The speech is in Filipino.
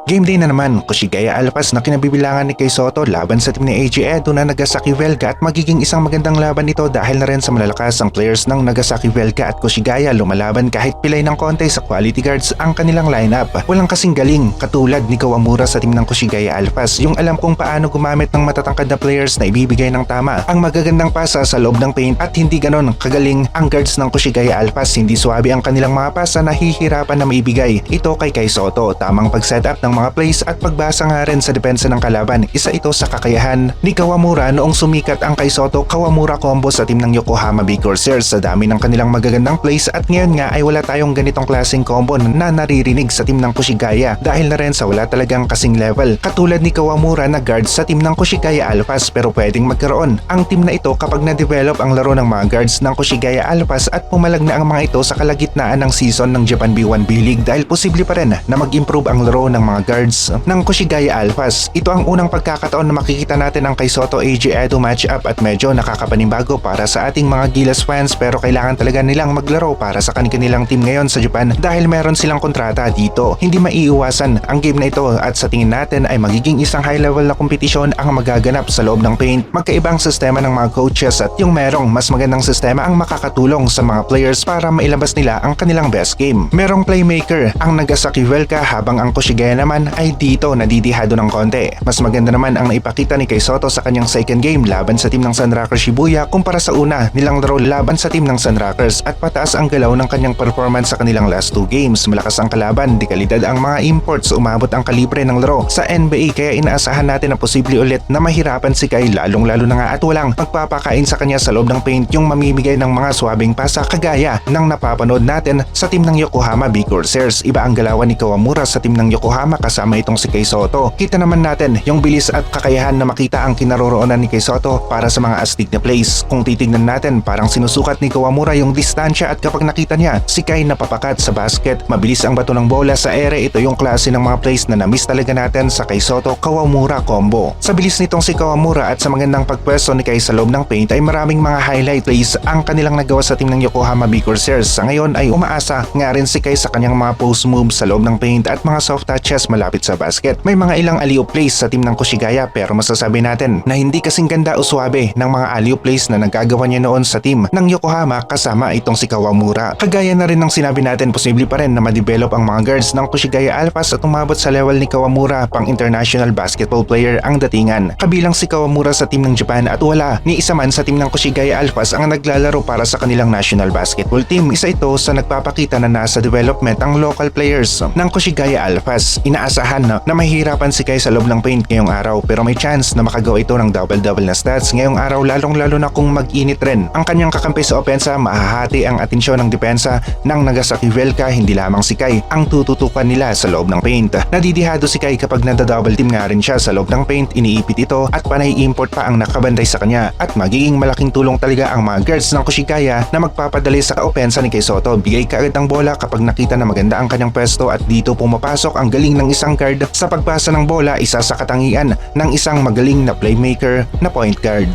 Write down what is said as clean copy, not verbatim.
Game day na naman, Koshigaya Alphas na kinabibilangan ni Kay Soto laban sa team ni AG Edo na Nagasaki Velka at magiging isang magandang laban ito dahil na rin sa malalakas ang players ng Nagasaki Velka at Koshigaya lumalaban kahit pilay ng konti sa quality guards ang kanilang lineup. Walang kasing galing katulad ni Kawamura sa team ng Koshigaya Alphas, yung alam kung paano gumamit ng matatangkad na players na ibibigay ng tama ang magagandang pasa sa loob ng paint at hindi ganon kagaling ang guards ng Koshigaya Alphas. Hindi swabe ang kanilang mga pasa na hihirapan na maibigay ito kay Kay Soto. Tamang pag-setup ng mga plays at pagbasa nga rin sa depensa ng kalaban, isa ito sa kakayahan ni Kawamura noong sumikat ang Kay Soto Kawamura combo sa team ng Yokohama Bay Corsairs. Sa dami ng kanilang magagandang plays at ngayon nga ay wala tayong ganitong klaseng combo na naririnig sa team ng Koshigaya dahil na rin sa wala talagang kasing level katulad ni Kawamura na guard sa team ng Koshigaya Alphas. Pero pwedeng magkaroon ang team na ito kapag na-develop ang laro ng mga guards ng Koshigaya Alphas at pumalag na ang mga ito sa kalagitnaan ng season ng Japan B1 B-League dahil posible pa rin na mag-improve ang laro ng mga guards ng Koshigaya Alphas. Ito ang unang pagkakataon na makikita natin ang Kay Soto AG Edo matchup at medyo nakakapanibago para sa ating mga Gilas fans, pero kailangan talaga nilang maglaro para sa kanilang team ngayon sa Japan dahil meron silang kontrata dito. Hindi maiiwasan ang game na ito at sa tingin natin ay magiging isang high level na kompetisyon ang magaganap sa loob ng paint. Magkaibang sistema ng mga coaches at yung merong mas magandang sistema ang makakatulong sa mga players para mailabas nila ang kanilang best game. Merong playmaker ang Nagasaki Velka habang ang Koshigaya naman ay dito nadidihado ng konti. Mas maganda naman ang naipakita ni Kay Soto sa kanyang second game laban sa team ng Sunrockers Shibuya kumpara sa una nilang laro laban sa team ng Sunrockers at pataas ang galaw ng kanyang performance sa kanilang last 2 games. Malakas ang kalaban, di kalidad ang mga imports, umabot ang kalibre ng laro sa NBA kaya inaasahan natin na posible ulit na mahirapan si Kay lalong-lalo na nga at walang magpapakain sa kanya sa loob ng paint yung mamimigay ng mga swabing pasa kagaya ng napapanood natin sa team ng Yokohama Bay Corsairs. Iba ang galawan ni Kawamura sa team ng Yokohama kasama itong si Kay Soto. Kita naman natin yung bilis at kakayahan na makita ang kinaroroonan ni Kay Soto para sa mga astig na plays. Kung titignan natin, parang sinusukat ni Kawamura yung distansya at kapag nakita niya si Kay napapakat sa basket, mabilis ang bato ng bola sa ere. Ito yung klase ng mga plays na na-miss talaga natin sa Kay Soto Kawamura combo. Sa bilis nitong si Kawamura at sa magandang pagpwesto ni Kay sa loob ng paint ay maraming mga highlight plays ang kanilang nagawa sa team ng Yokohama Bay Corsairs. Sa ngayon ay umaasa nga rin si Kay sa kanyang mga post moves sa loob ng paint at mga soft touches malapit sa basket. May mga ilang alley-oop plays sa team ng Koshigaya pero masasabi natin na hindi kasing ganda o swabe ng mga alley-oop plays na nagagawa niya noon sa team ng Yokohama kasama itong si Kawamura. Kagaya na rin ng sinabi natin, posible pa rin na ma-develop ang mga guards ng Koshigaya Alphas at umabot sa level ni Kawamura, pang international basketball player ang datingan. Kabilang si Kawamura sa team ng Japan at wala ni isa man sa team ng Koshigaya Alphas ang naglalaro para sa kanilang national basketball team. Isa ito sa nagpapakita na nasa development ang local players ng Koshigaya Alphas. Inaasahan na mahihirapan si Kay sa loob ng paint ngayong araw pero may chance na makagawa ito ng double-double na stats ngayong araw, lalong-lalo na kung mag-init rin ang kanyang kakampi sa opensa. Mahahati ang atensyon ng depensa ng Nagasaki Velka, hindi lamang si Kay ang tututukan nila sa loob ng paint. Nadidihado si Kay kapag nada-double team nga rin siya sa loob ng paint, iniipit ito at panay import pa ang nakabantay sa kanya at magiging malaking tulong talaga ang mga guards ng Koshigaya na magpapadali sa opensa ni Kay Soto. Bigay kaagad ng bola kapag nakita na maganda ang kanyang pwesto at dito pumapasok ang galing ng isang guard sa pagpasa ng bola, isa sa katangian ng isang magaling na playmaker na point guard.